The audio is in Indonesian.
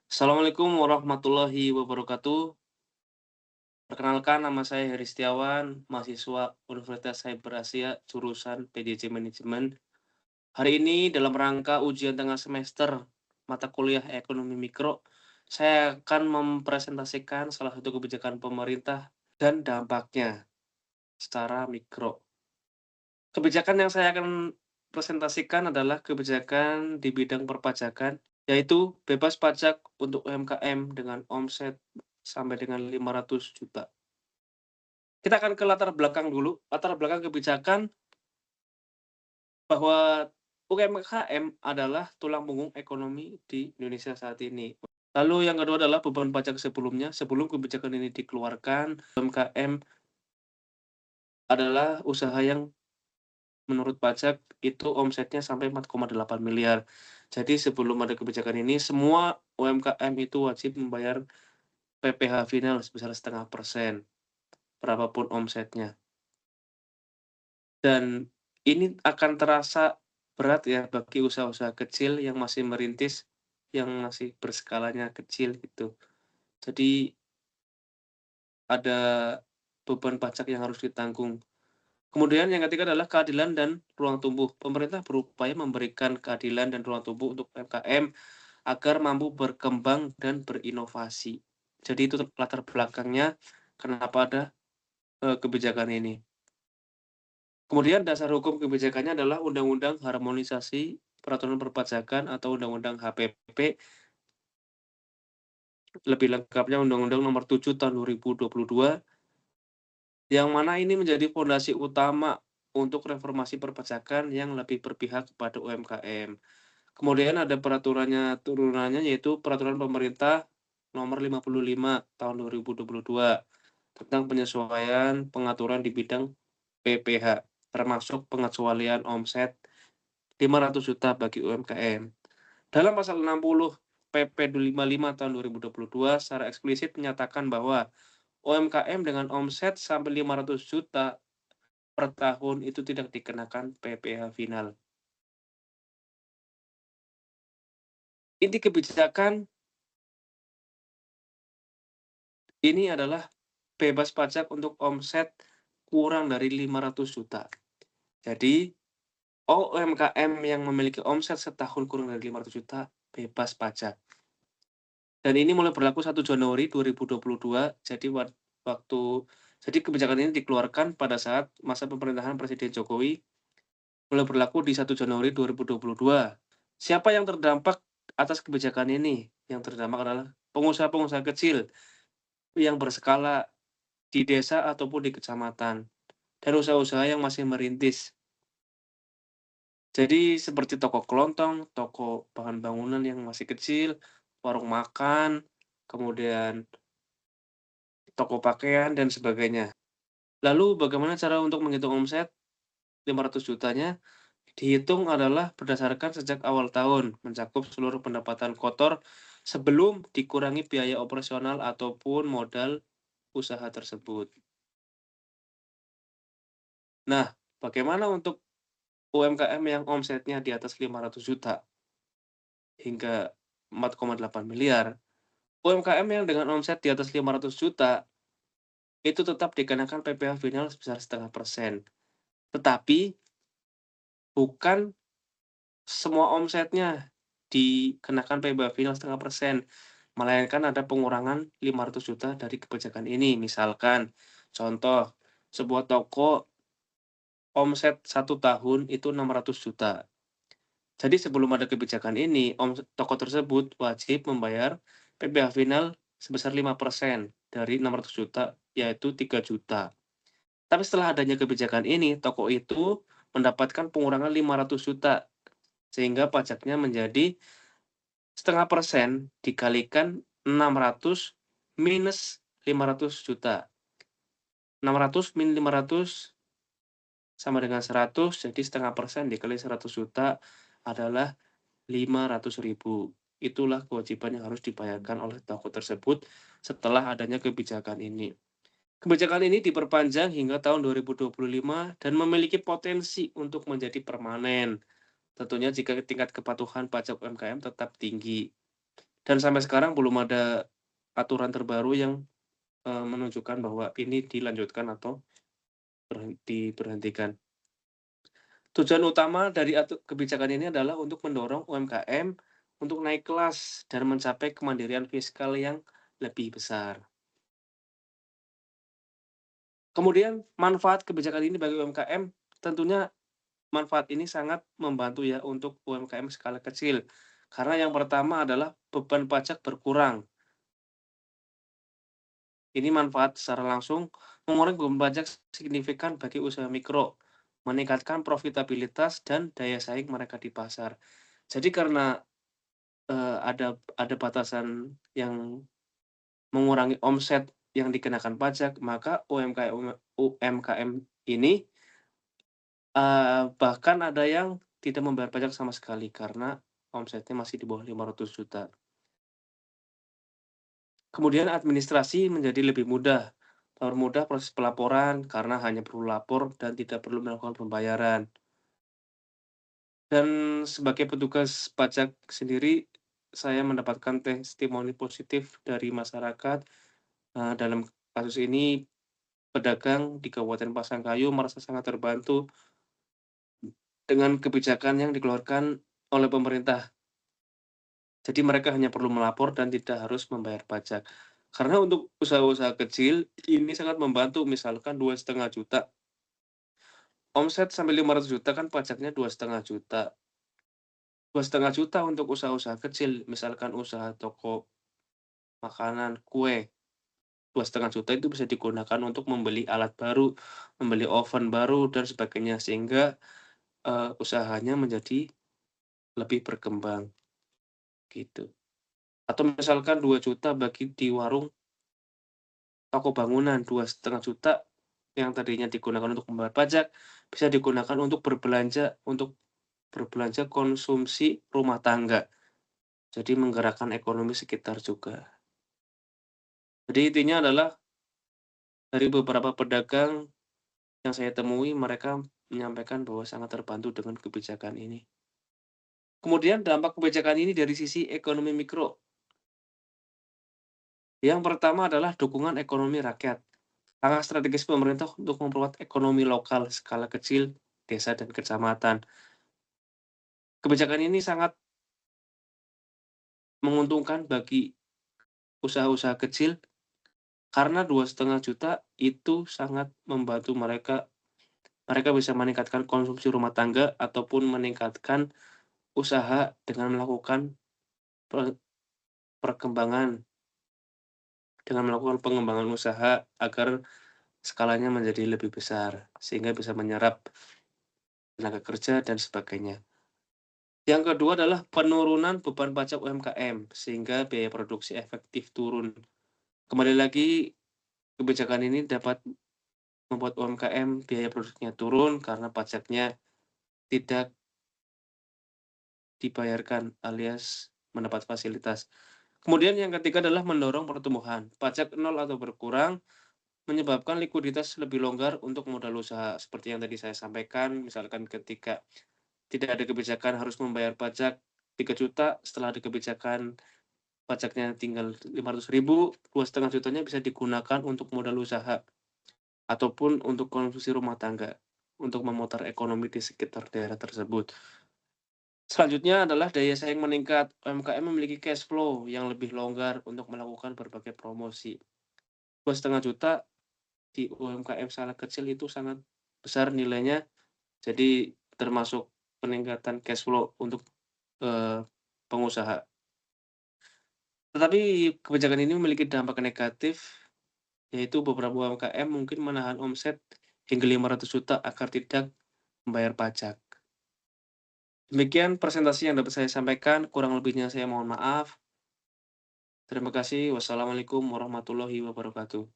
Assalamualaikum warahmatullahi wabarakatuh. Perkenalkan nama saya Heri Setiawan, mahasiswa Universitas Cyber Asia, jurusan PJJ Manajemen. Hari ini dalam rangka ujian tengah semester mata kuliah Ekonomi Mikro, saya akan mempresentasikan salah satu kebijakan pemerintah dan dampaknya secara mikro. Kebijakan yang saya akan presentasikan adalah kebijakan di bidang perpajakan, yaitu bebas pajak untuk UMKM dengan omset sampai dengan 500 juta. Kita akan ke latar belakang dulu, latar belakang kebijakan bahwa UMKM adalah tulang punggung ekonomi di Indonesia saat ini. Lalu yang kedua adalah beban pajak sebelumnya, sebelum kebijakan ini dikeluarkan, UMKM adalah usaha yang menurut pajak itu omsetnya sampai 4,8 miliar. Jadi sebelum ada kebijakan ini, semua UMKM itu wajib membayar PPh final sebesar 0,5%, berapapun omsetnya. Dan ini akan terasa berat ya bagi usaha-usaha kecil yang masih merintis, yang masih berskalanya kecil gitu. Jadi ada beban pajak yang harus ditanggung. Kemudian yang ketiga adalah keadilan dan ruang tumbuh. Pemerintah berupaya memberikan keadilan dan ruang tumbuh untuk UMKM agar mampu berkembang dan berinovasi. Jadi itu latar belakangnya kenapa ada, kebijakan ini. Kemudian dasar hukum kebijakannya adalah Undang-Undang Harmonisasi Peraturan Perpajakan atau Undang-Undang HPP, lebih lengkapnya Undang-Undang Nomor 7 Tahun 2022, yang mana ini menjadi fondasi utama untuk reformasi perpajakan yang lebih berpihak kepada UMKM. Kemudian ada peraturannya turunannya, yaitu Peraturan Pemerintah Nomor 55 Tahun 2022 tentang penyesuaian pengaturan di bidang PPh, termasuk pengecualian omset 500 juta bagi UMKM. Dalam pasal 60 PP 55 tahun 2022 secara eksplisit menyatakan bahwa UMKM dengan omset sampai 500 juta per tahun itu tidak dikenakan PPh final. Inti kebijakan ini adalah bebas pajak untuk omset kurang dari 500 juta. Jadi, UMKM yang memiliki omset setahun kurang dari 500 juta bebas pajak. Dan ini mulai berlaku 1 Januari 2022, jadi kebijakan ini dikeluarkan pada saat masa pemerintahan Presiden Jokowi, mulai berlaku di 1 Januari 2022. Siapa yang terdampak atas kebijakan ini? Yang terdampak adalah pengusaha-pengusaha kecil yang berskala di desa ataupun di kecamatan, dan usaha-usaha yang masih merintis. Jadi seperti toko kelontong, toko bahan bangunan yang masih kecil, warung makan, kemudian toko pakaian, dan sebagainya. Lalu bagaimana cara untuk menghitung omset 500 jutanya? Dihitung adalah berdasarkan sejak awal tahun, mencakup seluruh pendapatan kotor sebelum dikurangi biaya operasional ataupun modal usaha tersebut. Nah, bagaimana untuk UMKM yang omsetnya di atas 500 juta hingga 4,8 miliar? UMKM yang dengan omset di atas 500 juta itu tetap dikenakan PPh final sebesar 0,5%. Tetapi bukan semua omsetnya dikenakan PPh final 0,5%, melainkan ada pengurangan 500 juta dari kebijakan ini. Misalkan, contoh, sebuah toko omset 1 tahun itu 600 juta. Jadi sebelum ada kebijakan ini, toko tersebut wajib membayar PPh final sebesar 5% dari 600 juta, yaitu 3 juta. Tapi setelah adanya kebijakan ini, toko itu mendapatkan pengurangan 500 juta, sehingga pajaknya menjadi 0,5% dikalikan 600 minus 500 juta. 600 min 500 sama dengan 100, jadi 0,5% dikali 100 juta adalah 500.000. Itulah kewajiban yang harus dibayarkan oleh toko tersebut setelah adanya kebijakan ini. Kebijakan ini diperpanjang hingga tahun 2025 dan memiliki potensi untuk menjadi permanen. Tentunya jika tingkat kepatuhan pajak UMKM tetap tinggi. Dan sampai sekarang belum ada aturan terbaru yang, menunjukkan bahwa ini dilanjutkan atau diberhentikan. Tujuan utama dari kebijakan ini adalah untuk mendorong UMKM untuk naik kelas dan mencapai kemandirian fiskal yang lebih besar. Kemudian manfaat kebijakan ini bagi UMKM, tentunya manfaat ini sangat membantu ya untuk UMKM skala kecil. Karena yang pertama adalah beban pajak berkurang. Ini manfaat secara langsung mengurangi beban pajak signifikan bagi usaha mikro, meningkatkan profitabilitas dan daya saing mereka di pasar. Jadi karena, ada batasan yang mengurangi omset yang dikenakan pajak, maka UMKM ini, bahkan ada yang tidak membayar pajak sama sekali karena omsetnya masih di bawah 500 juta. Kemudian administrasi menjadi lebih mudah, mempermudah proses pelaporan karena hanya perlu lapor dan tidak perlu melakukan pembayaran. Dan sebagai petugas pajak sendiri, saya mendapatkan testimoni positif dari masyarakat, dalam kasus ini pedagang di Kabupaten Pasangkayu merasa sangat terbantu dengan kebijakan yang dikeluarkan oleh pemerintah. Jadi mereka hanya perlu melapor dan tidak harus membayar pajak. Karena untuk usaha-usaha kecil, ini sangat membantu, misalkan 2,5 juta, omset sampai 500 juta kan pajaknya 2,5 juta. 2,5 juta untuk usaha-usaha kecil, misalkan usaha toko makanan, kue, 2,5 juta itu bisa digunakan untuk membeli alat baru, membeli oven baru, dan sebagainya, sehingga, usahanya menjadi lebih berkembang, gitu. Atau misalkan 2 juta bagi di warung toko bangunan, 2,5 juta yang tadinya digunakan untuk membayar pajak, bisa digunakan untuk berbelanja konsumsi rumah tangga. Jadi menggerakkan ekonomi sekitar juga. Jadi intinya adalah dari beberapa pedagang yang saya temui, mereka menyampaikan bahwa sangat terbantu dengan kebijakan ini. Kemudian dampak kebijakan ini dari sisi ekonomi mikro. Yang pertama adalah dukungan ekonomi rakyat. Langkah strategis pemerintah untuk memperkuat ekonomi lokal skala kecil, desa, dan kecamatan. Kebijakan ini sangat menguntungkan bagi usaha-usaha kecil karena 2,5 juta itu sangat membantu mereka. Mereka bisa meningkatkan konsumsi rumah tangga ataupun meningkatkan usaha dengan melakukan pe perkembangan dengan melakukan pengembangan usaha agar skalanya menjadi lebih besar, sehingga bisa menyerap tenaga kerja dan sebagainya. Yang kedua adalah penurunan beban pajak UMKM, sehingga biaya produksi efektif turun. Kembali lagi, kebijakan ini dapat membuat UMKM biaya produksinya turun karena pajaknya tidak dibayarkan alias mendapat fasilitas. Kemudian yang ketiga adalah mendorong pertumbuhan. Pajak nol atau berkurang menyebabkan likuiditas lebih longgar untuk modal usaha. Seperti yang tadi saya sampaikan, misalkan ketika tidak ada kebijakan harus membayar pajak 3 juta, setelah ada kebijakan pajaknya tinggal 500.000, 2,5 jutanya bisa digunakan untuk modal usaha ataupun untuk konsumsi rumah tangga, untuk memutar ekonomi di sekitar daerah tersebut. Selanjutnya adalah daya saing meningkat. UMKM memiliki cash flow yang lebih longgar untuk melakukan berbagai promosi. 2,5 juta di UMKM skala kecil itu sangat besar nilainya, jadi termasuk peningkatan cash flow untuk, pengusaha. Tetapi kebijakan ini memiliki dampak negatif, yaitu beberapa UMKM mungkin menahan omset hingga 500 juta agar tidak membayar pajak. Demikian presentasi yang dapat saya sampaikan, kurang lebihnya saya mohon maaf. Terima kasih. Wassalamualaikum warahmatullahi wabarakatuh.